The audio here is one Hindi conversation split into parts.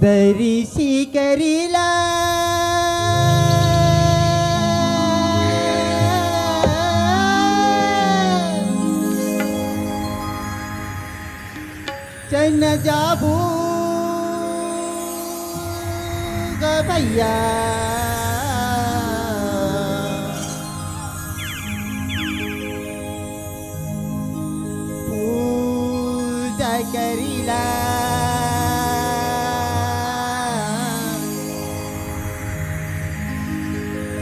दरिशी करीला चन जाबू ग भैया पूजा करीला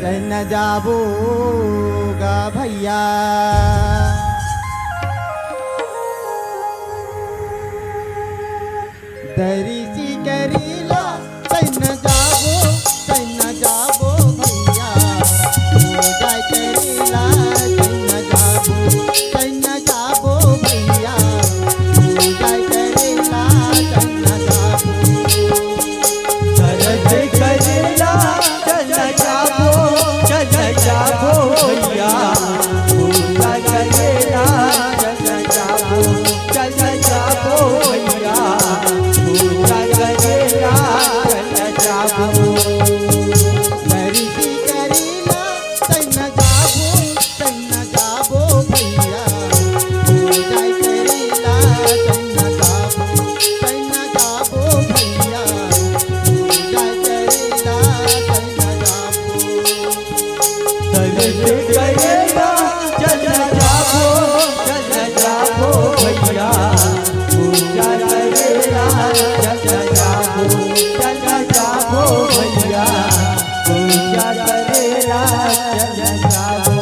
चन जाबू ग भैया दरिशी करीला चन जाबो भैया पूजा करीला चन जाबो भैया पूजा करीला चन जाबो दरज करीला चन जाबो भैया पूजा करीला चन जाबो भैया पूजा करीला चन जाबो दरिशी करीला चन जाबो भैया पूजा करीला चन जाबो भैया पूजा करीला चन जाबो दरज करीला चन जाबो भैया पूजा करीला चन जाबो भैया पूजा करीला चन जाबो।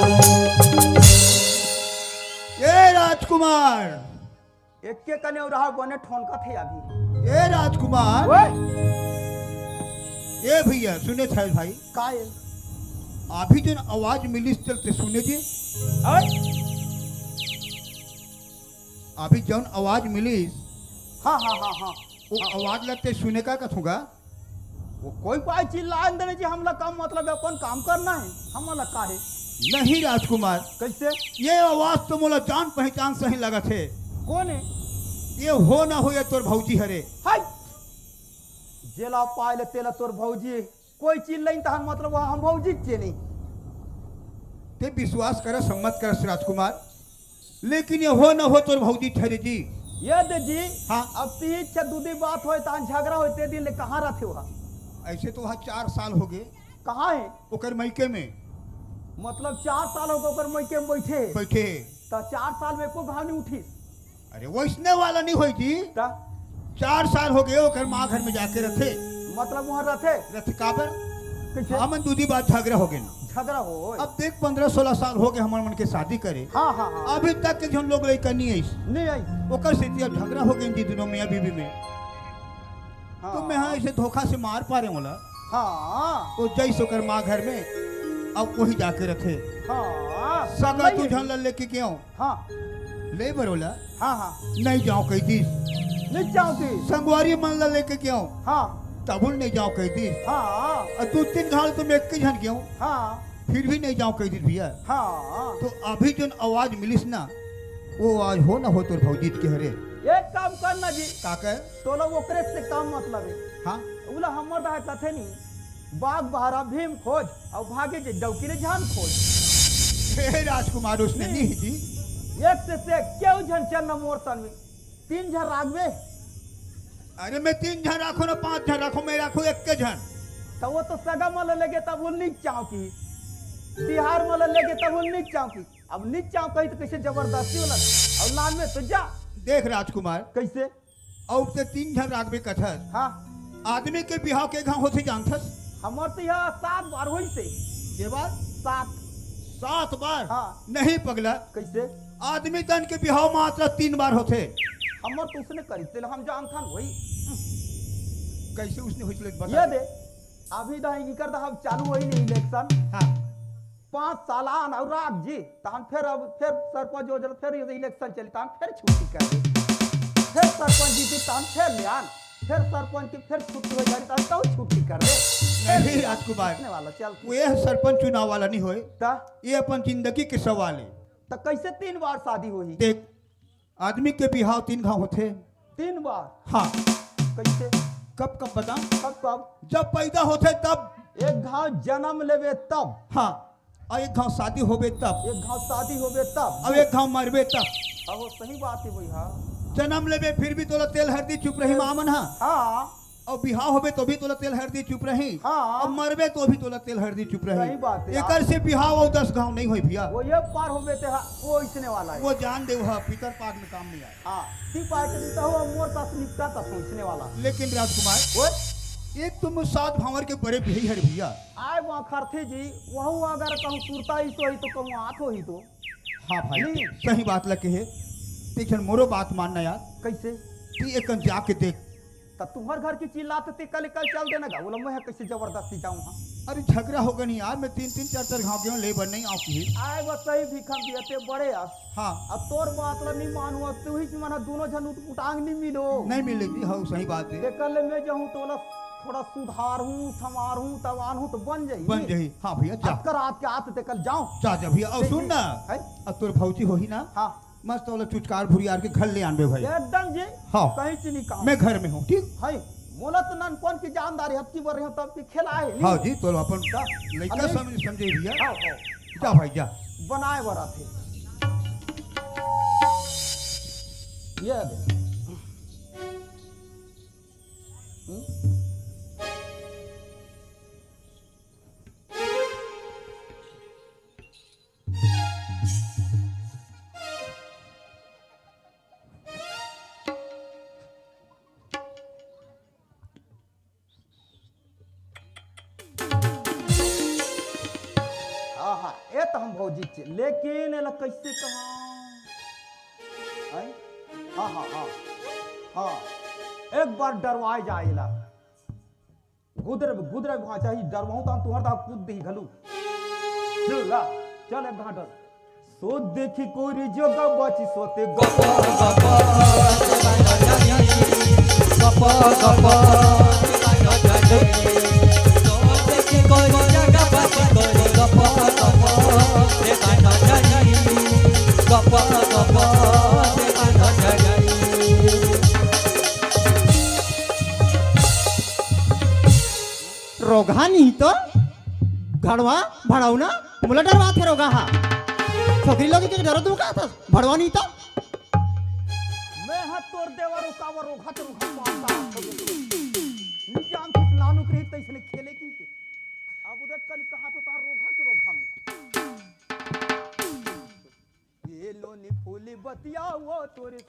ए राजकुमार, एक के कने और रहा बने ठोनका थे अभी। ए राजकुमार, ओए ए भैया सुने थे भाई, काय अभी जो आवाज मिली चलते सुने जी, ओए अभी जौन आवाज मिली हाँ हाँ हाँ हाँ वो आवाज लगते सुने का कथूंगा। वो कोई पाई चिल्ला अंदर जी हमला काम मतलब है कौन काम करना है हमला का है नहीं राजकुमार, कैसे ये आवाज तो मोला जान पहचान सही लगा थे। कौन है ये हो ना हो ये तोर भौजी हरे। हाय जेला पाइले तेला तोर भौजी कोई चीज नहीं तहन मतलब वहाँ हम भौजी के नहीं ते विश्वास कर सम्मत कर राजकुमार, लेकिन ये हो ना हो तोर भौजी ठहरे जी। ये दे जी हाँ। अब तीज छे दूधी बात होए तहन झगड़ा होते दिन ले कहाँ रहते वहाँ ऐसे तो वहाँ 4 साल हो गए कहाँ है ओकर मैके में मतलब 4 साल हो गए ऊपर मैके में बैठे बैठे। तो 4 साल में कोई भाव नहीं उठी अरे वैसने वाला नहीं हुई जी, ता 4 साल हो गए ओकर माँ घर में जाके रखे मतलब वहाँ रहते रथ काबर कैसे हमन दूधी बात झगड़ा हो गए। झगड़ा हो अब देख 15-16 साल हो गए हमारे मन के शादी करे, हाँ हाँ हाँ अभी तक के जो लोग लड़का नहीं आई नहीं आई ओकर स्थिति अब झगड़ा हो गई दिनों में बीबी में। हाँ, तो मैं हाँ ऐसे धोखा से मार पा रहे होला हाँ वो जैसे ओकर माँ घर में अब वही जाके रखे हाँ सगा तू झन लेके क्यों हाँ ले बरोला हाँ हाँ नहीं जाओ कही दी, नहीं चाहती संगवारी मन ला लेके क्यों हाँ तबुल नहीं जाओ कही दी, हाँ और 2-3 घाल तुम एक के झन क्यों हाँ फिर भी नहीं जाओ कही दी भैया। हाँ तो अभी जो आवाज मिलिस ना वो आवाज हो ना हो तोर भौजीत के हरे एक काम करना जी का कर। तो लोग ओकरे से काम मतलब है हाँ उला हमर रहा कथे नहीं बाग बहारा भीम खोज और भागे जे डौकी ने जान खोज हे राजकुमार उसने नहीं जी। एक से क्यों झन चल न मोर तन में 3 झन रागवे अरे मैं 3 झन राखो ना 5 झन राखो, मैं राखो एक के झन। तो वो तो सगा मल लेगे तब वो नहीं चाव की बिहार मल लेगे तब वो नहीं चाव की अब नहीं चाव कही तो कैसे जबरदस्ती वाला और लान में तो जा देख राजकुमार, कैसे और ते 3 झन राखबे कथस हाँ आदमी के बिहाव के गांव होते जानथस हमार तो यहाँ 7 बार हुई से ये बात 7 बार हाँ। नहीं पगला, कैसे आदमी तन के बिहाव मात्र 3 बार होते। हमार तो उसने करी तेल हम जान था वही कैसे उसने हुई ये बता दे अभी दही कर हम चालू हुई नहीं इलेक्शन हाँ 5 सालान और राग जी तहन फिर अब फिर सरपंच हो जल फिर इलेक्शन चली तहन फिर छुट्टी कर दे फिर सरपंच जीती तहन फिर लियान फिर सरपंच की फिर छुट्टी हो जाती तहन तो छुट्टी कर दे नहीं राजकुमार, वाला चल वो ये सरपंच चुनाव वाला नहीं होए, ता ये अपन जिंदगी के सवाल है। तो कैसे 3 बार शादी हुई? देख आदमी के बिहाव 3 घाव होते। 3 बार? हाँ कैसे? कब कब बता? कब कब? जब पैदा होते तब। एक घाव जन्म लेवे तब। हाँ और एक घाव शादी होबे तब। एक घाव शादी होवे तब। अब एक घाव मरबे तब। अब वो सही बात है भैया। जन्म लेबे फिर भी तोला तेल हल्दी चुप रही मामन। हाँ हाँ और बिहाव होबे तो भी तोला तेल हल्दी चुप रही। हाँ। और मरबे तो भी तोला तेल हल्दी चुप रही। सही बात है। एकर से बिहाव और 10 घाव नहीं होई भैया। वो ये पार होवे ते वो इसने वाला है। वो जान दे वह पितर पाक में काम नहीं आए। हाँ ती पार के देता हो मोर पास निपटा था सोचने वाला। लेकिन राजकुमार वो एक तुम 7 भावर के बड़े भी है भैया। आए वहाँ खरथे जी वहू अगर कहूँ सुरता ही तो ही तो कहूँ आँख हो ही तो। हाँ भाई नहीं। सही बात लगे है। देखन मोरो बात मानना यार। कैसे? तू एक जाके देख। तब तुम्हार घर की चिल्लाते ते कल चल देना गा बोला मैं कैसे जबरदस्ती जाऊँ? हाँ अरे झगड़ा होगा नहीं यार। मैं 3-3 4-4 घाव गेहूं लेबर नहीं आऊँ की। आए बस सही भिखम दिए बड़े आस। हाँ अब तोर बात ला नहीं मानू तू ही मना दोनों जन उटांग नहीं मिलो। नहीं मिलेगी। हाँ सही बात है। कल मैं जाऊँ तो थोड़ा सुधार हूँ समार हूँ तवान हूँ तो बन जाई। बन जाही। हाँ भैया जा। कर रात के आते कल जाऊँ। जा जा भैया। और सुन ना है? अब तोर भौजी होही ना हाँ मस्त वाला चुचकार भुरियार के घर ले आनबे भाई। एकदम जी। हाँ। कहीं से नहीं कहा मैं घर में हूँ ठीक। है मोला तो नन कौन की जानदारी हफ्ती बर रहे तब की खिलाए नहीं। हाँ जी तो अपन लड़का अरे। समझे भैया। हाँ, हाँ। जा भाई जा। बनाए बरा थे ये दे। ये तो हम भौजी चे लेकिन एला कैसे कहा? हाँ हाँ हाँ हाँ एक बार डरवाए जाएला गुदर गुदर वहां चाहिए डरवाऊं तो हम तुम्हार दा कूद दी घलू। चल एक घाट सो देखी कोरी जोगा बची सोते गपा रोगा नहीं तो घड़वा भड़ाऊ ना मुला डरवा थे रोगा। हाँ छोकरी लोग के डरो तू का था भड़वा नहीं तो मैं हाथ तोड़ देवरो कावर रोगा तो रोगा मारता निजाम किस नानु करी तो इसने खेले की अब देख कल कहां तो तार रोगा में ये लोनी फूली बतिया वो तोरे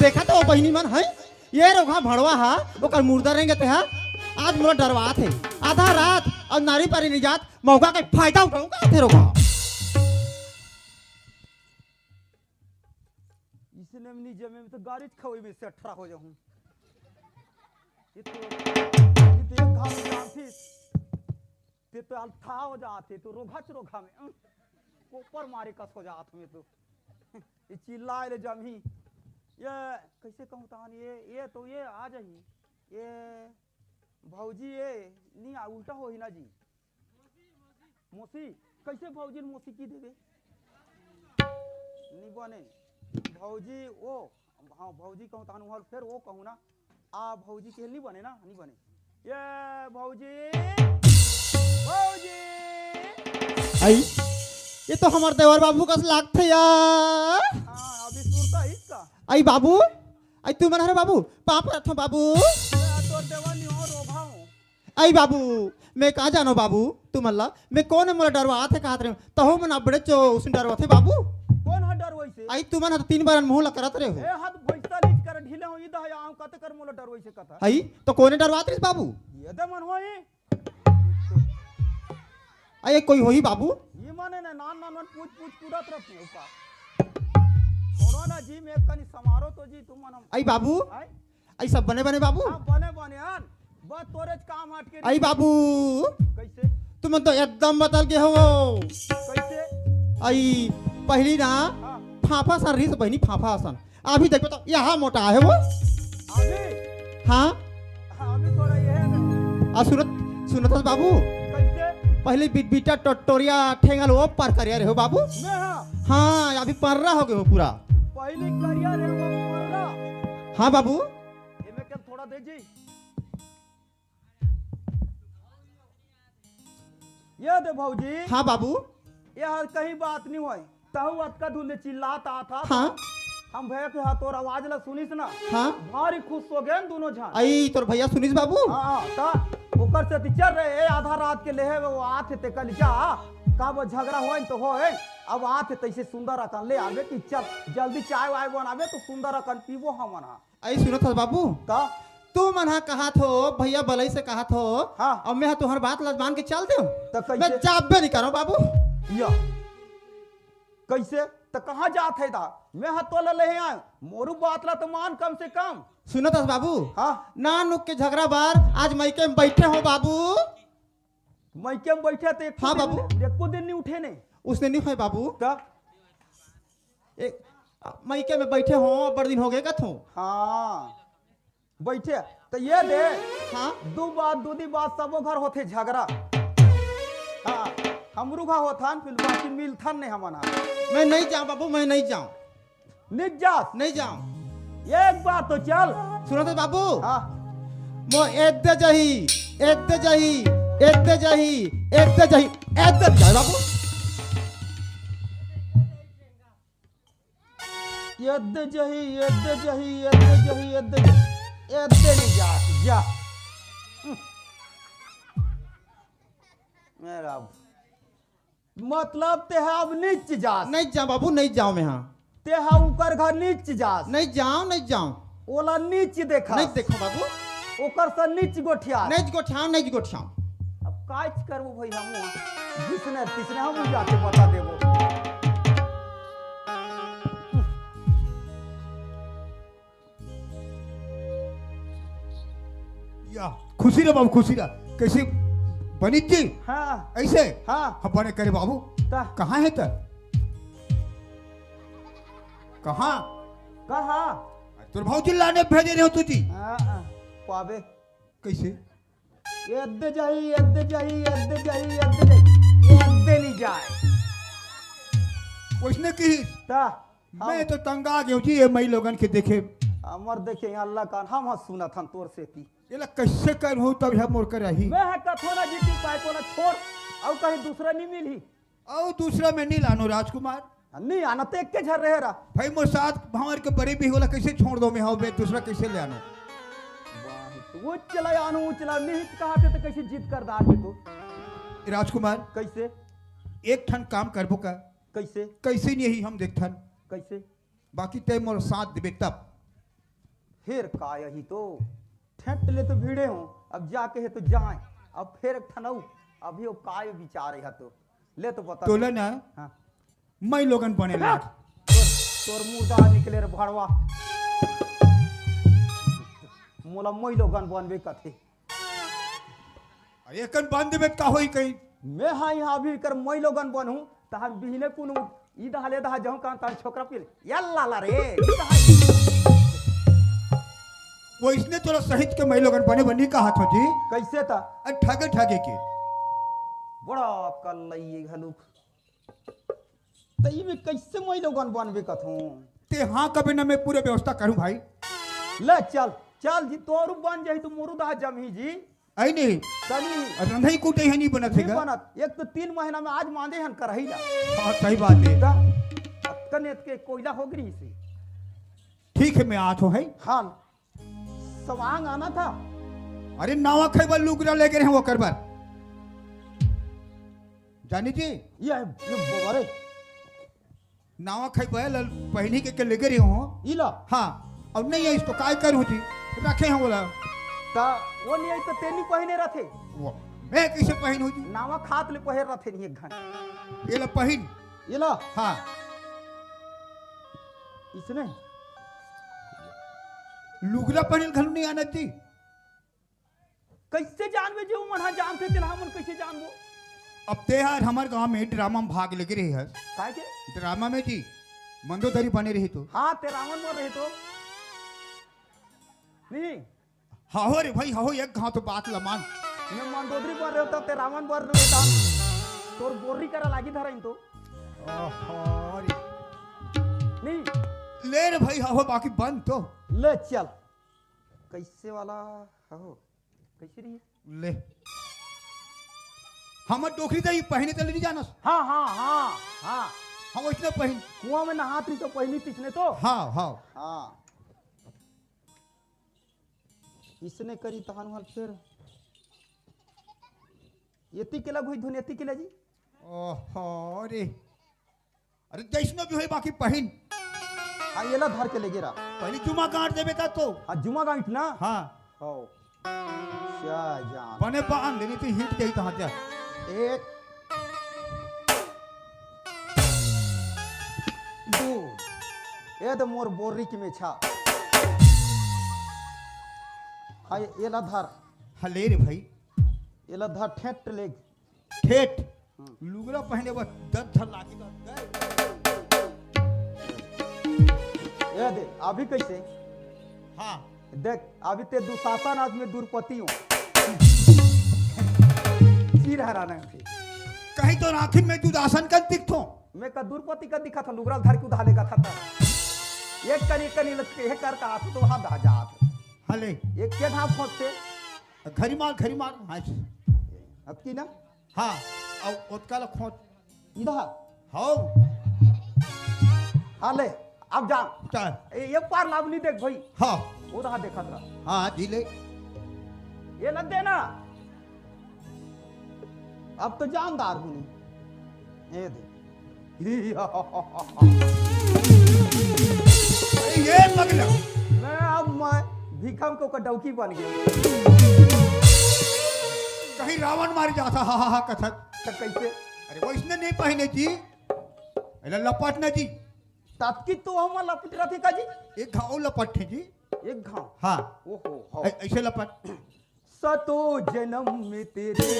देखा तो बहनी मन है ये रोगा भड़वा हा ओकर मुर्दा रहेंगे ते हा आज मोला डरवा थे आधा रात और नारी पारी नहीं जात मौका का फायदा उठाऊंगा थे रोगा। इसने अपनी जमे में तो गाड़ी खवे में से 18 हो जाऊं ये तो एक घाम जान थी ते तो अल्था हो जाते तो रोगा में ऊपर मारे कस हो जात में तो ये चिल्लाए ले जमी ये कैसे कहूँ तान ये तो ये आ जाही ये भौजी ये नहीं उल्टा हो ही ना जी मौसी कैसे भौजी मौसी की देवे नहीं बने भौजी ओ हाँ भौजी कहूँ तान फिर वो कहूँ ना आ भौजी के नहीं बने ना नहीं बने ये भौजी भौजी आई ये तो हमारे देवर बाबू का लाग थे यार। हाँ अभी सुरता इसका आई बाबू आई तू मन हरे बाबू पाप रखो बाबू तो देवा नहीं हो रोभा हूँ आई बाबू मैं कहाँ जानो बाबू तू मल्ला मैं कौन है मोला डरवा थे कहा रे तो हो मन बड़े चो उसने डरवा थे बाबू कौन है डर वैसे आई तू मन 3 बार मुंह ला करत रहे हो ए हाथ भैसा लीच कर ढीले हो इदा या आम कत कर मोला डर वैसे कथा आई तो कौन डरवा थे बाबू ये दे मन होई आई कोई होई बाबू ये माने ना नान पूछ पूरत रहती ऊपर कोरोना जी में कनी समारो तो जी तुम मन आई बाबू आई आई सब बने बने बाबू हाँ बने बने हन बस तोरे काम हट के आई बाबू कैसे तुम तो एकदम बदल के हो कैसे आई पहली ना हाँ फाफा सन रही बहनी फाफा सन अभी देखो तो यहाँ मोटा है वो अभी हाँ हाँ अभी थोड़ा ये है ना और सुनत बाबू कैसे पहले बीटा टोटोरिया ठेंगल वो पर करिया रहे हो बाबू मैं हाँ हाँ अभी पर्रा हो गए हो पूरा पहले करियर है वो बोला हाँ बाबू एमे के थोड़ा दे जी ये दे भौजी हाँ बाबू यह कहीं बात नहीं हुई तहु अतका धुले चिल्लाता था हाँ हम भैया के हाथों आवाज ला सुनिस ना हाँ भारी खुश हो गए दोनों झान आई तोर भैया सुनीस बाबू हाँ ता ओकर से चल रहे ए आधा रात के लेहे वो आथे ते कल जा का वो झगड़ा होए तो होए अब आथे तैसे सुंदर अकन ले आवे कि चल जल्दी चाय वाय बनावे तो सुंदर अकन पीबो हमन हा आई सुनत हस बाबू ता तू मन हा कहा थो भैया बलई से कहा थो हाँ। अब मैं तुहर बात लजमान के चल दे तो मैं कैसे जाबे नहीं करो बाबू या कैसे तो कहाँ जात है दा मैं हतो ले आए मोरू बात ला तो मान कम से कम सुनत हस बाबू हाँ ना नुक के झगड़ा बार आज मायके में बैठे हो बाबू मायके में बैठे थे हाँ बाबू। एको दिन नहीं उठे ने उसने नहीं है बाबू का एक मायके में बैठे हो बड़ दिन हो गए कथो हाँ बैठे तो ये दे हाँ दो दी बात सबो घर होते झगड़ा हाँ हमरू घा होथान फिर बाकी मिलथन नहीं हमन हा मैं नहीं जाऊं बाबू मैं नहीं जाऊं निजात नहीं जाऊं एक बार तो चल सुनो तो बाबू हाँ मो एद्दे जही एद्दे जही एद्दे जही एद्दे जही एद्दे जाए बाबू यद्दे जही यद्दे जही यद्दे जही यद्दे यद्दे निजात जा मेरा मतलब ते अब नीच जास नहीं जाऊं बाबू नहीं जाऊं मैं हाँ ते हा ऊपर घर नीच जास नहीं जाऊं ओला नीच देखा नहीं देखो बाबू ओकर से नीच गोठिया नहीं गोठाऊं अब काज करबो भाई हम जिसने तिसने हम जाके बता देबो या खुशी रह बाबू खुशी रह कैसे बनी जी हाँ ऐसे हाँ हम बने करे बाबू ता कहाँ है तर कहाँ कहा तोर भौजी लाने भेजे रहे हो तुझी पावे कैसे यद्दे जाई यद्दे जाई यद्दे जाई यद्दे जाई यद्दे नहीं जाए उसने की ता मैं तो तंगा गया जी ये मई लोगन के देखे हमर देखे अल्लाह का हम सुना था तोर से ती ये ला कैसे कर हो तब हम मोर कर रही मैं है कथो ना जीती पाए को ना छोड़ और कहीं दूसरा नहीं मिली और दूसरा में नहीं लानो राजकुमार नहीं आना तो एक के झर रहे रहा भाई मोर साथ भंवर के बड़े भी होला कैसे छोड़ दो मैं हाँ दूसरा कैसे ले आनो वो चला आनो वो चला नहीं कहा थे तो कैसे जीत कर डाल में तो राजकुमार कैसे एक ठन काम करबो का कैसे कैसे नहीं हम देखथन कैसे बाकी तय मोर साथ देबे तब फिर का यही तो ठेट ले तो भीड़े हो अब जाके है तो जाए अब फिर एक ठनऊ अभी वो काय विचार है तो ले तो पता तोला ना हाँ मैं लोगन बने ला तोर मुर्दा निकले रे भड़वा मोला मई लोगन बनबे कथे अरे कन बांध देबे का होई कहीं मैं हाँ यहाँ अभी कर मई लोगन बनूं तो हम बिहने कुन ई दहाले दहा जाऊं कान तार छोकरा पिल यल्ला ला रे वो इसने तोरा सहित के मैं लोगन बने बनी का हाथ हो जी कैसे था ठगे ठगे के बड़ा कल लई घलुक तई में कैसे मई लोगन बनबे कथूं ते हाँ कभी ना मैं पूरे व्यवस्था करूं भाई ले चल चल जी तोरू बन जाई तो मोरू दहा जमही जी आई नहीं चली रंधई कूटे है नहीं बनत नहीं है बनत एक तो 3 महीना में आज मांदे हन करही ला हाँ सही बात है ता कनेत के कोयला हो गई से ठीक है मैं आठ हो है हाँ सवांग आना था अरे नावा खेबल लुगरा लेके रहे वो करबर जानी जी ये बरे नावा खेबल पहनी के लेके रहे हो इला हाँ अब नहीं है इसको काय कर होती रखे हैं बोला ता वो नहीं आई तो तेनी पहने रथे वो मैं कैसे पहन होती नावा खात ले पहर रथे नहीं एक घंटा ये ला पहन इला हाँ इसने लुगरा पहन घन नहीं आना जी। कैसे जानबे जो मन जान थे तेला मन कैसे जानबो? अब ते यार हमारे गांव में ड्रामा में भाग लेके रही है। काहे के? ड्रामा में जी मंदोदरी बने रही तो। हाँ ते रावण बोल रहे तो नहीं हाँ हो रे भाई हो एक घाव तो बात लमान। मैं मंदोदरी बोल रहे हो ते रावण बोल रहे था तोर बोरी करा लागी धरा तो नहीं ले रे भाई हो बाकी बंद तो ले चल कैसे वाला हो कैसे रही ले हम डोकरी तो पहने चले नहीं जाना। हाँ हाँ हाँ हाँ हम इसने पहन कुआं में नहात रही तो पहली तिसने तो हाँ हाँ हाँ इसने करी तहन वाल फिर येती केला हुई धुन येती केला जी ओहो रे अरे जैसनो भी हो बाकी पहन हाँ ये ला धर के ले गिरा पहले जुमा गांठ देवे का तो हाँ जुमा गांठ ना हाँ हो शाहजहां बने बांध देनी तो हिट जाई कहां जा एक दो ये तो मोर बोरी की में छा हाँ ये ला धर हले रे भाई ये ला धर ठेठ ले ठेठ लुगरा पहने बस 10 धर लागी गए ये दे अभी कैसे हाँ देख अभी ते दुशासन आज में दुर्पति हूँ सिर हराना थे कहीं तो आखिर में दुदासन का दिखतो मैं का दुर्पति का दिखा था लुगरा धर के उठा लेगा था एक कनी कनी लगते है कर का हाथ तो वहां दा जात हले एक के ढाप खोदते घरी मार हाँ अब की ना हाँ और ओतका ला खोट इधर हां हाले अब जा चल ये पार लावली देख भाई हाँ वो रहा देखा था हाँ जिले ये लग देना अब तो जानदार हूं ये दे ये लगना मैं अब मैं भिखम को डौकी बन गया कहीं रावण मार जाता हा कथक तो कैसे अरे वो इसने नहीं पहने जी अरे लपटना जी तत्की तो हम लपट रहे का जी एक घाव लपट है जी एक घाव हाँ ओहो ऐसे लपट सतो जन्म में तेरे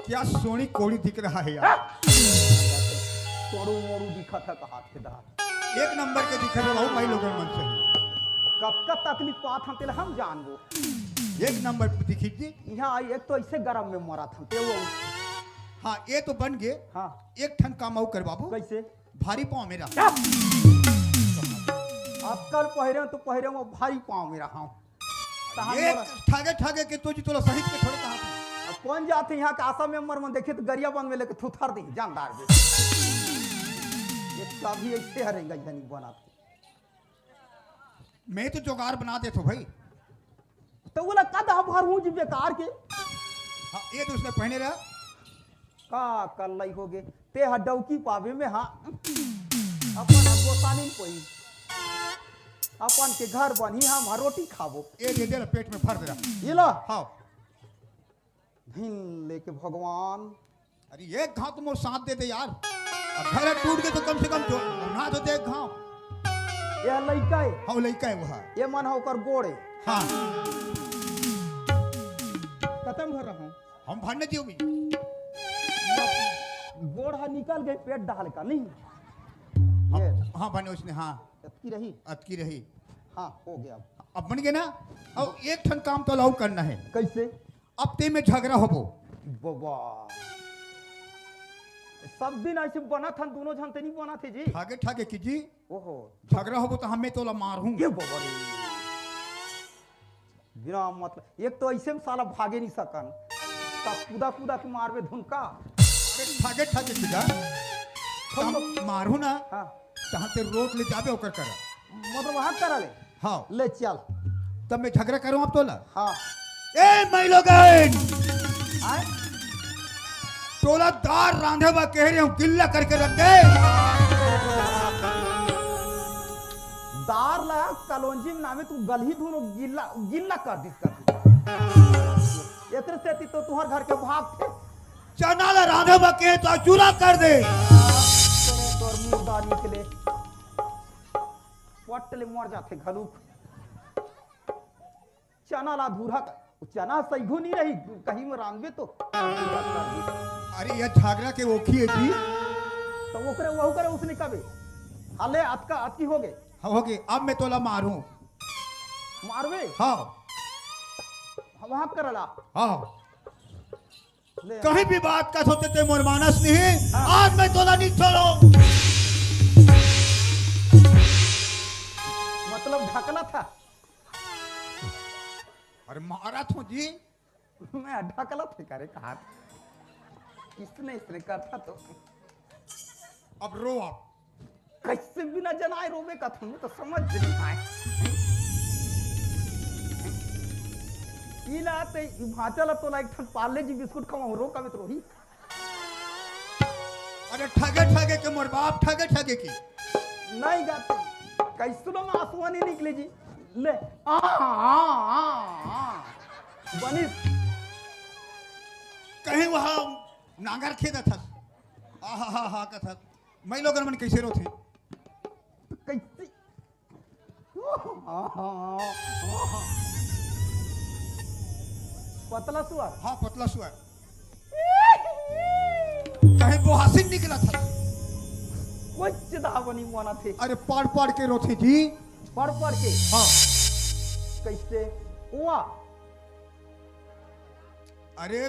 क्या सोनी कोड़ी दिख रहा है यार तोड़ू मोड़ू दिखा था कहा थे दा एक नंबर के दिख रहे हो भाई लोगों मन से कब का तकलीफ पात हम तेल हम जानबो एक नंबर पे दिखी जी यहाँ आई एक तो ऐसे गरम में मरा था ते वो हाँ ये तो बन गए हाँ एक ठन काम और कर बाबू कैसे भारी पाँव मेरा आजकल पहरे तो पहरे में भारी पाँव में रहा हूँ ये ठागे के तो जी तोला सहित के थोड़ा कहा कौन जाते यहाँ के आशा मेंबर में देखे तो गरिया बंद में लेके थुथर दी जानदार भी ये कभी ऐसे हरेगा यानी बनाते मैं तो जोगाड़ बना देता भाई तो बोला कद भर हूँ जी बेकार के हाँ ये तो उसने पहने रहा का कल लाई हो गए ते हडौकी पावे में हाँ अपन गोसानी कोई अपन के घर बनी हम रोटी खाबो ये दे दे पेट में भर दे रहा ये लो हाँ भिन लेके भगवान अरे एक घाव तुम साथ दे दे यार अब घर टूट गए तो कम से कम जो ना तो देख घाव ये लइका है हाँ लइका है वहाँ ये मन होकर गोड़े हाँ खत्म भर रहा हूँ हम भरने दियो भी गोड़ा निकल गए पेट डाल का नहीं ये हाँ बने उसने हाँ अतकी रही अटकी रही हाँ हो गया अब बन गए ना अब एक ठन काम तो अलाउ करना है कैसे अब ते में झगड़ा होबो बाबा सब दिन ऐसे बना था दोनों जन नहीं बना थे जी ठागे ठागे की जी ओहो झगड़ा होबो तो हमें तोला मारूं ये बाबा रे बिना मतलब एक तो ऐसे में साला भागे नहीं सकन तब कूदा कूदा के मारवे धुनका ठागे ठागे की जा हम मारू ना हाँ तहां ते रोक ले जाबे ओकर कर मतलब वहां करा ले हाँ ले चल तब मैं झगड़ा करूं अब तोला हाँ ए मैं लोगन आए तोला दार रांधे बा कह रहे हूँ गिल्ला करके रख दे। दार ला कलौंजी में नामे तू गलही धुनो गिल्ला गिल्ला कर दिस कर एकरे से ती तो तुहर घर के भाग थे चना ला रांधे बा कहे तो चूरा कर दे। तोरे तोर मुर्दा निकले पटले मर जाते घलूक चना ला धूरा चना सही नहीं रही कहीं में रांधबे तो अरे ये झागरा के ओखी है जी। तो ओकरे वहु करे उसने कबे हाले अतका अतकी हो गए हो गए अब मैं तोला मारूं। मारवे हाँ वहां करला हाँ ले कहीं भी बात का सोचते थे मोर मानस नहीं। आज मैं तोला नहीं छोड़ो। मतलब ढकला था अरे मारा थो जी। मैं ढकला थे करे कहा किसने इसने करता तो अब रो आप। कैसे बिना जनाए रोवे का तुम तो समझ नहीं आए इला ते भाचला तो लाइक ठन पार्ले जी बिस्कुट खावा रो का तो रोही अरे ठगे ठगे के मोर बाप ठगे ठगे की नहीं गाते कैसे लोग आंसुआ नहीं निकले जी ले आ बनिस कहीं वहां नांगर खेदा था। हा का था मैं लोगन मन कैसे रो थे कैसे पतला सुअर हाँ पतला सुअर कहीं बोहासिन निकला था। कुछ दावनी मोना थे अरे पढ़ के रो थे जी। पढ़ के हाँ कैसे हुआ अरे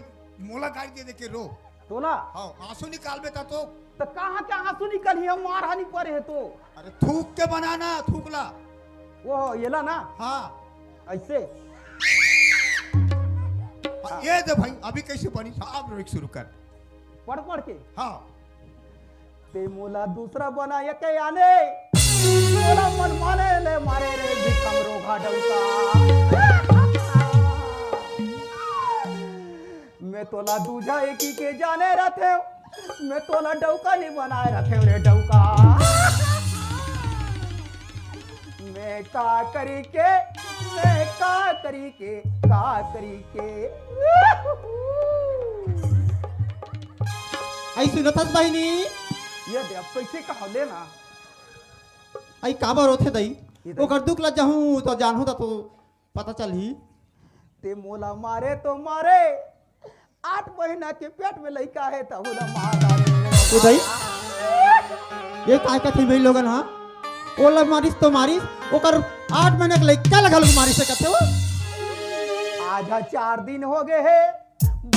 मोला गाड़ी दे के रो। तोला हाँ आंसू निकाल बेटा तो कहाँ क्या आंसू निकल ही मार हानि पड़े है तो अरे थूक के बनाना थूकला। वो येला ना हाँ ऐसे ये दे भाई अभी कैसे बनी अब रो शुरू कर। पढ़ के हाँ ते मोला दूसरा बना ये के आने मोला मन माने ले मारे रे भिखम रोगा डौका मैं तोला दूजा एक ही के जाने रखे मैं तोला डौका नहीं बनाए रखे रे डौका मैं का करी के आई सुनतस बहिनी ये दे अब कैसे कहा लेना आई काबर होथे दई ओकर दुख ल जाहूं तो जानहूं तो पता चलही ते मोला मारे तो मारे 8 महीना के पेट में लड़का है तो होला मारा ओ दई ये काय का थी भाई लोगन हां ओला मारिस तो मारिस ओकर 8 महीने के लड़का लगल मारिस से कथे हो आधा 4 दिन हो गए है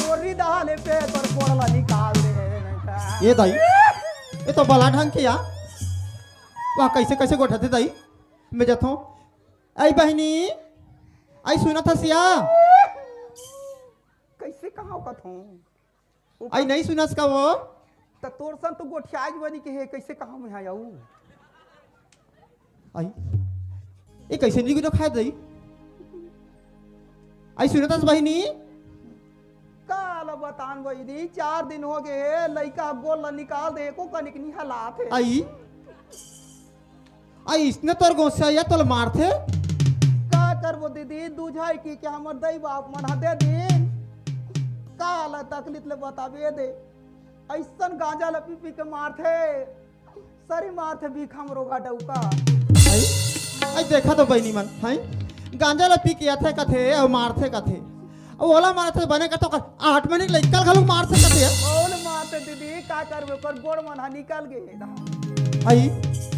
बोरी दहाले पे पर कोड़ला निकाल दे ये दई ये तो बला ढंग के या वाह कैसे कैसे गोठते दई मैं जथो आई बहिनी आई सुना था सिया कैसे कहा कथूं आई नहीं सुनस का वो त तोर सन तो गोठियाज बनी के है कैसे कहा मैं आऊ आई ये कैसे नहीं गुनो खाए दई आई सुना था बहिनी काल बतान बहिनी 4 दिन हो गए है लड़का गोल निकाल दे को कनिक नहीं हालात है आई आई इसने तोर गोसा या तोल मारथे का करबो दीदी दूझाई की क्या हमर दई बाप मन दे दिन काल तकलीफ ले बताबे दे ऐसन गांजा ल पी पी के मारथे सरी मारथे भीखम रोगा डौका आई आई देखा तो बहिनी मन हाय गांजा ला पी के आथे कथे और मारथे कथे और ओला मारथे बने का तो 8 महीने के लइका घलो मारथे कथे बोल मारते दीदी का करबे पर गोड़ मन निकाल गए आई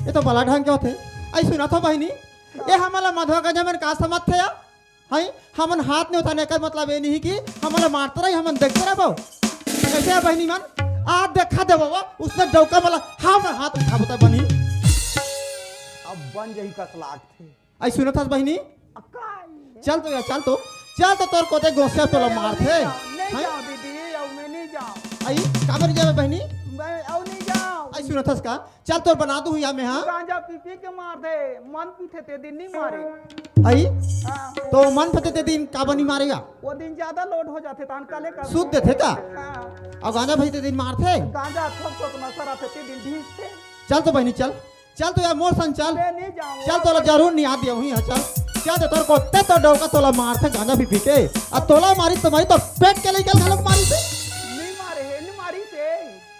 ये तो बला ढंग के होथे आई सुना था बहिनी ये हमला मधवा गंजा में का समझ थे या हाय हमन हाथ नहीं उठाने का मतलब ये नहीं कि हमला मारते रही हमन देखते रहो कैसे है बहिनी मन आज देखा दे बाबा उसने डौका वाला हम हाथ उठा बता बनी अब बन जही कसलाक थे आई सुना था बहिनी अकाई चल तो यार चल तो तोर कोते गोसिया तोला मार थे नहीं जाओ दीदी अब मैं नहीं जाऊं आई काबर जावे बहिनी मैं अब नहीं जाऊं आई सुनो थस का चल तोर बना दूं या मैं हाँ गांजा पी पी के मार दे मन पीते ते दिन नहीं मारे आई हाँ तो मन फते ते दिन का बनी मारेगा वो दिन ज्यादा लोड हो जाते तान काले का सूद देते का हाँ अब गांजा भाई ते दिन मारते गांजा ठोक ठोक नशा रहते ते दिन ढीस थे चल तो बहनी चल चल तो यार मोर संग चल मैं नहीं जाऊँ चल तोला जरूर नहीं आती हुई चल क्या दे तोर को ते तो डोका तोला मारते गांजा भी पी के अब तोला मारी तुम्हारी तो पेट के लेके घालो मारी से नहीं मारे है नहीं मारी से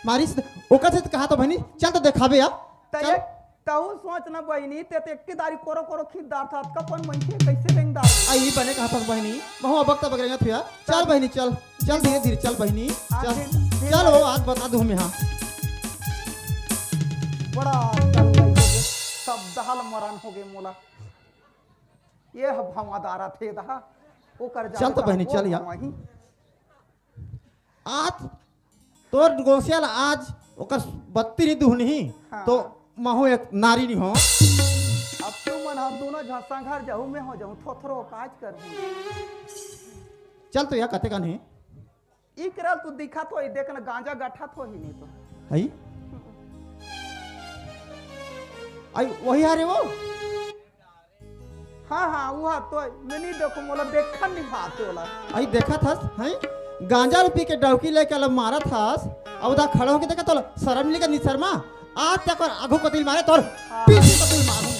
मारी से ओकर से कहा तो बहनी चल तो दिखाबे यार तय चल तहु सोच ना बहिनी ते एक दारी कोरो कोरो खिदार था कपन मनके कैसे रेंगदार आई बने कहा था बहनी बहु बक्ता बगरेगा थुया चल बहनी चल चल धीरे धीरे चल बहनी चल चल वो आज बता दूं मैं हाँ बड़ा चल गई हो गए सब दहल मरान हो गए मोला ये भवादारा थे दहा वो कर जा चल तो बहनी, चल यार। आज तोर गोसियाल आज ओकर बत्ती नहीं दुहनी हाँ। तो महू एक नारी नहीं हो अब तू मन हम दोनों झसा घर जाऊं मैं हो जाऊं थोथरो काज कर चल तो या कते का नहीं ई करल तू दिखा तो देख ना गांजा गठा तो ही नहीं तो आई आई वही आ रे वो हाँ हाँ वो तो मैं नहीं देखो मोला देखन नहीं भाते वाला आई देखा था हैं गांजा रुपी के डौकी लेके अलग मारा था अब उदा खड़ा होके देखा तो शर्म नहीं करनी शर्मा आज तक और आगू कतिल मारे तोर पीछे कतिल मारूं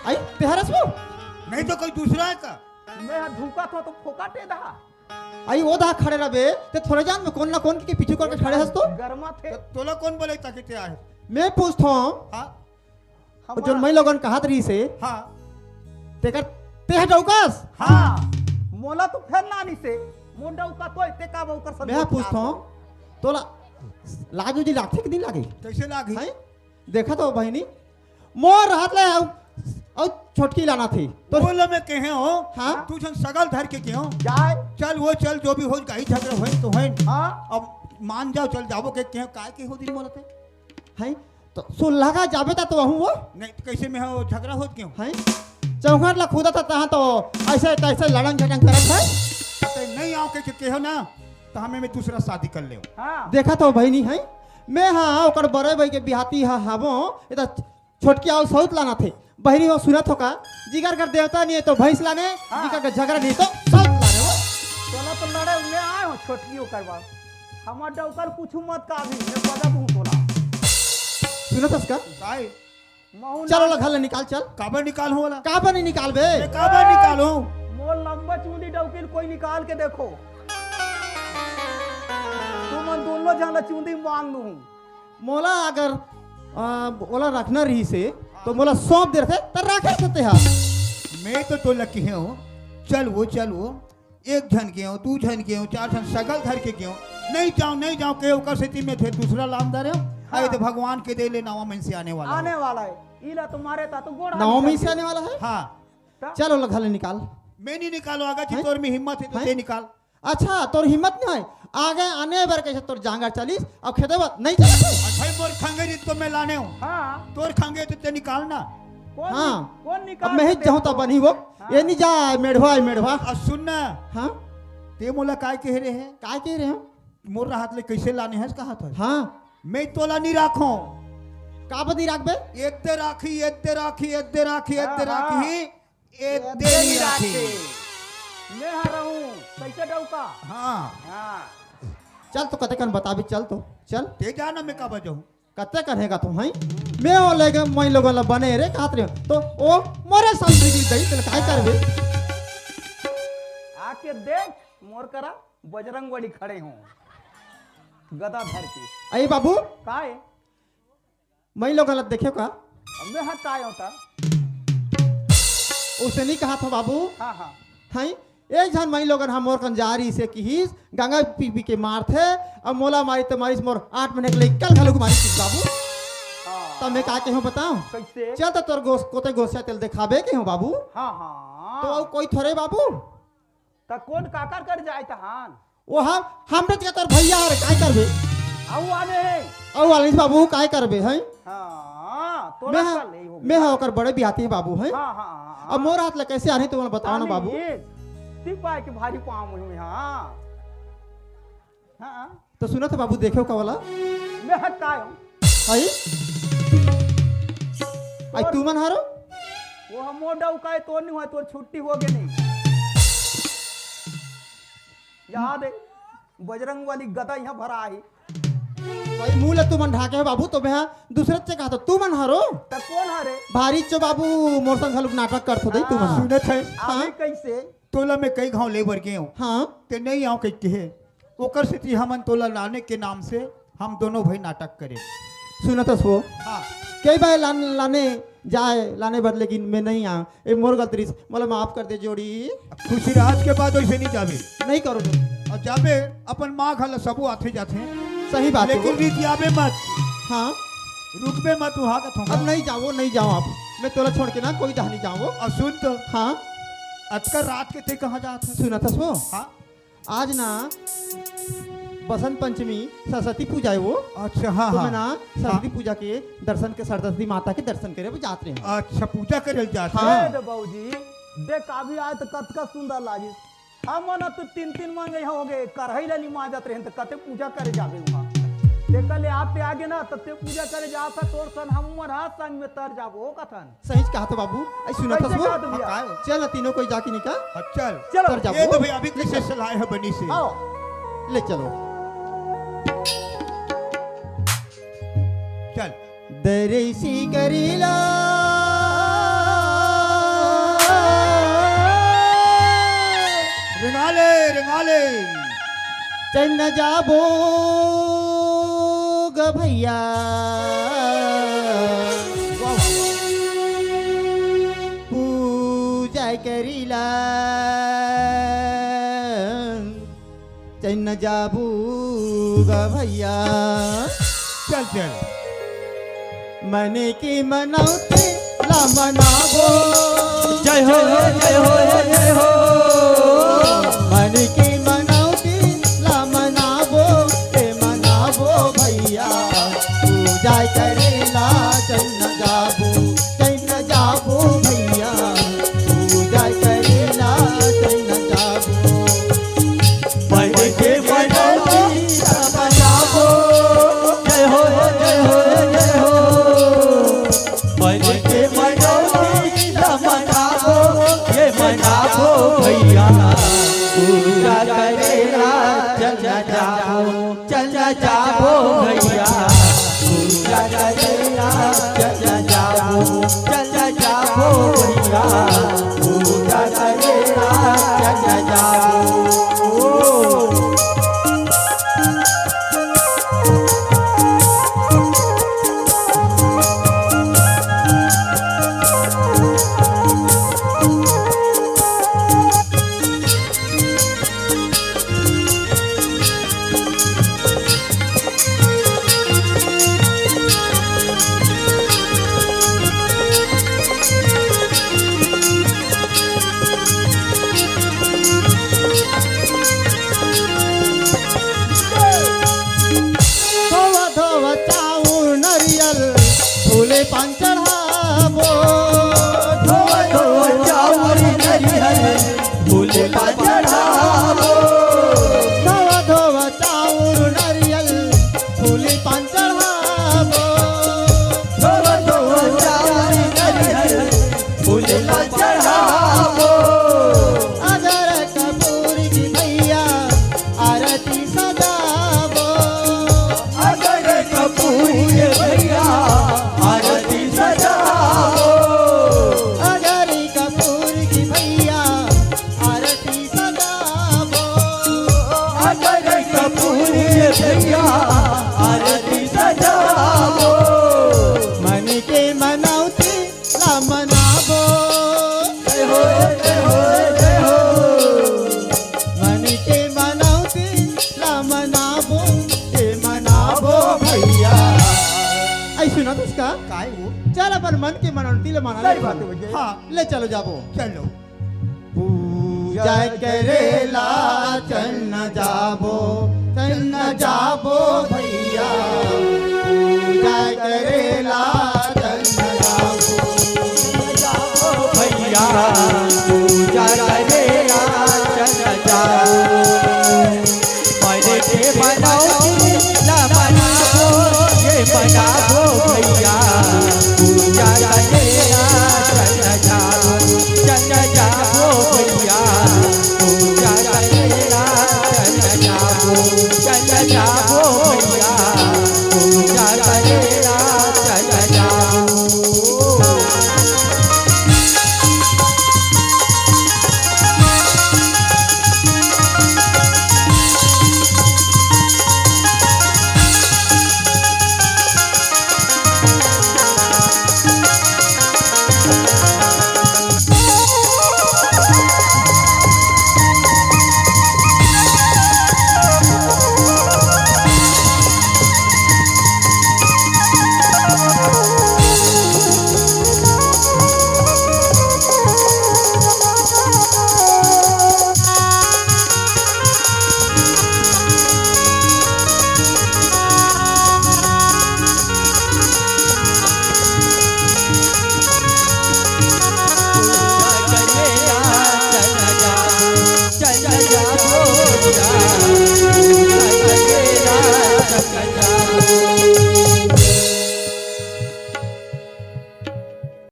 आई तेहरस वो नहीं तो कोई दूसरा है का मैं धूका तो फोका टे दहा आई वो दा खड़े रहे ते थोड़े जान में कौन ना कौन के पीछे करके खड़े हस तो गरमा थे तो तोला कौन बोले ताकि ते आए मैं पूछता हूं हाँ जो मैं लोगन कहत रही से हाँ तेकर तेह डौकस हाँ मोला तो फिर नानी से मुंडा का तो इते का वो कर मैं पूछता हूं तोला लाजू जी लाथे के दिन लागे कैसे लागी हैं देखा तो बहनी मोर हाथ ले और छोटकी लाना थी तो बोला मैं कहे हो हाँ? तू जन सगल धर के क्यों जाए चल वो चल जो भी हो गाई झगड़ा होए तो होए हाँ अब मान जाओ चल जाओ के क्यों काय के हो दिन बोलते हैं तो सुलह का जाबे ता तो वहू वो नहीं तो कैसे में हो झगड़ा होत क्यों हैं चौखट ला खुदा था तहां तो ऐसे तैसे लड़न झटन करत है ते नहीं आओ के कहो ना तो हमें मैं दूसरा शादी कर ले हाँ देखा तो बहनी है मैं हाँ ओकर बड़े भाई के बिहाती हा हाबो इधर छोटकी आओ सौत लाना थे बहनी हो सुनत हो का जिगर कर देवता नहीं है तो भैंस लाने हाँ। जिगर का झगड़ा नहीं तो सौत लाने वो चलो तो लड़े मैं आए हूँ छोटकी हो करवा हमार डौकर पूछू मत का भी मैं बजा दूँ तोला सुनत उसका काय महू चलो ला घर निकाल चल काबर निकाल हो वाला का बनी निकाल बे काबर निकालो मोर लंबा चूंदी डौकिल कोई निकाल के देखो तुम दोनों जाना चूंदी मान लूँ मोला अगर बोला रखना रही से तो मोला सौंप दे रहे तो रखे सकते हैं मैं तो लकी हूँ चल वो एक जन के हो दू जन के हो चार जन सगल धर के क्यों नहीं जाओ के ओकर स्थिति में थे दूसरा लामदार है अरे तो भगवान के दे ले नावा में से आने वाला आने वाला है इला तुम्हारे ता तो गोड़ा नवमी से आने वाला है हाँ चलो ला घर निकाल मैं नहीं निकालो आगा हैं? तोर में हिम्मत है तो हैं? ते निकाल अच्छा तोर हिम्मत नहीं है आगे आने बार कैसे तोर जांगर चलीस अब खेते बात नहीं चला भाई मोर खंगे जी तो मैं लाने हूँ हाँ तोर खंगे तो ते निकालना कौन हाँ। कौन निकाल अब मैं ही के जाऊँ तो देखो? बनी वो हाँ। ये नहीं जा मेढ़वा और सुनना हाँ ते मोला काय कह रहे हैं काय कह रहे हो मोर हाथ ले कैसे लाने हैं कहा था हाँ मैं तोला नहीं राखो का बदी राख बे एते राखी एते राखी एते राखी एते हाँ, राखी एते दे नहीं राखे। राखी मैं हरा हूँ कैसे डौका हाँ हाँ चल तो कते कन बता भी चल तो चल ते जाना मैं का बजाऊं कते करेगा तुम हैं मैं वो लेके मैं लोगों ला बने रे कहत रहे हो। तो ओ मोरे साथ निकल गई तेल काय करबे आके देख मोर करा बजरंग बली खड़े हों गदा धर के अरे बाबू काहे मैं लोगों ला देखे का अब मैं हट आया होता उसे नहीं कहा था बाबू हाँ हाँ हैं एक जन मैं लोगन हम मोर कंजारी से की गंगा पी पी के मार थे अब मोला मारी तो मारी मोर 8 महीने के लिए कल घालू मारी थी बाबू हाँ तब मैं का के हूँ बताऊं कैसे चल तो तोर कोते गोसिया तेल दिखाबे के हूँ बाबू हाँ हाँ तो अब कोई थोड़े बाबू त कौन काकर कर जाए तहान वो हम के तोर भैया रे काय करबे आऊ आने हैं औ वाली बाबू काय करबे हैं हाँ तोरा कल नहीं हो मैं होकर बड़े बिहाती हैं बाबू हैं हाँ हाँ अब मोर हाथ ले कैसे आने तुम बताओ ना बाबू तिपाय के भारी पाँव में हाँ हाँ तो तो सुना था बाबू देखो का वाला मैं हटायो आई आई तू मन हारो वो हम मोडा उकाए तो नहीं हुआ तो छुट्टी हो गई नहीं याद है बजरंग वाली गदा यहाँ भरा आई भाई मुंह ले तू मन ढाके है बाबू तो मैं दूसरे से कहा तो तू मन हारो तब कौन हरे भारी चो बाबू मोर संग हलुक नाटक करत हो दई तू मन हारो। सुनत है आवे कैसे तोला में कई घाव लेबर गए हूँ हाँ ते नहीं आओ कहते है ओकर से हमन तोला लाने के नाम से हम दोनों भाई नाटक करे। सुना था वो हाँ कई बार लाने जाए लाने बद लेकिन मैं नहीं आ ए मोर गलती मतलब माफ कर दे जोड़ी खुशी राज के बाद वैसे नहीं जावे नहीं करो जो और जाबे अपन माँ खाला सबो आते जाते हैं सही बात है लेकिन वो। रीत आवे मत हाँ रुकबे मत वहाँ का थोड़ा अब नहीं जाओ आप मैं तोला छोड़ के ना कोई दहा नहीं जाऊँ और सुन तो हाँ अजकर रात के ते कहाँ जाते हैं सुना था वो हाँ आज ना बसंत पंचमी सरस्वती पूजा है वो अच्छा हाँ तो हाँ मैं ना सरस्वती पूजा के दर्शन के सरस्वती माता के दर्शन करे वो जाते हैं अच्छा पूजा करे जाते हाँ। हैं रे बाबूजी देख अभी आए तो कतका सुंदर लागी हम ना तो 3 मांगे यहाँ हो गए करहई लाली माँ जाते रहे तो कते पूजा करे जाबे वहाँ देखले आप आगे ना तते पूजा करे जा था तोर सन हम मरा संग में तर जाबो कथन सही कहा तो बाबू आई सुना था कैसे वो कहा तू भैया? हाँ, चल ना तीनों कोई जाके निकाल चल चलो तर जाबो ये तो भाई अभी कैसे सलाह है बनी से आओ ले चलो चल दरेसी करीला रिंगाले चन्न जाबो ग भैया पूजा करीला चन्न जाबू ग भैया चल चल मन की मनौती ला मनावो जय हो जय हो जय हो मन की मनौती ला मनावो ए मनावो भैया पूजा करेला चन्न जाबो भैया पूजा करेला चन्न जाबो मन के मनौती मनावो जय हो जय हो जय हो मन के मनौती मनावो ये मनावो भैया पूजा करेला चल जाबो भैया पूजा करेला चल जाबो भैया पूजा करेला चल जाबो धोवा धोवा चाउर नरियल फूले पान चढ़ावो धोवा धोवा चावल नरियल फूले पान चढ़ावो धोवा धोवा चाउर नरियल फूले पान चढ़ावो धोवा धोवा चावल नरियल फूले पान चढ़ावो अगर कपूर की भैया आरती सजावो अगर कपूर के भैया आरती सजावो अगर कपूर की भैया आरती सजावो अगर कपूर के भैया आरती सजावो मन के मनौती ला मनावो जय हो जय हो जय हो मन के मनौती ला मनावो ए मनावो भैया आई सुना तो इसका काय वो चल अपन मन के मनौती ले मना सही बात है भैया हाँ ले चलो जाबो चलो पूजा करेला चन्न जाबो भैया पूजा करेला चन्न जाबो भैया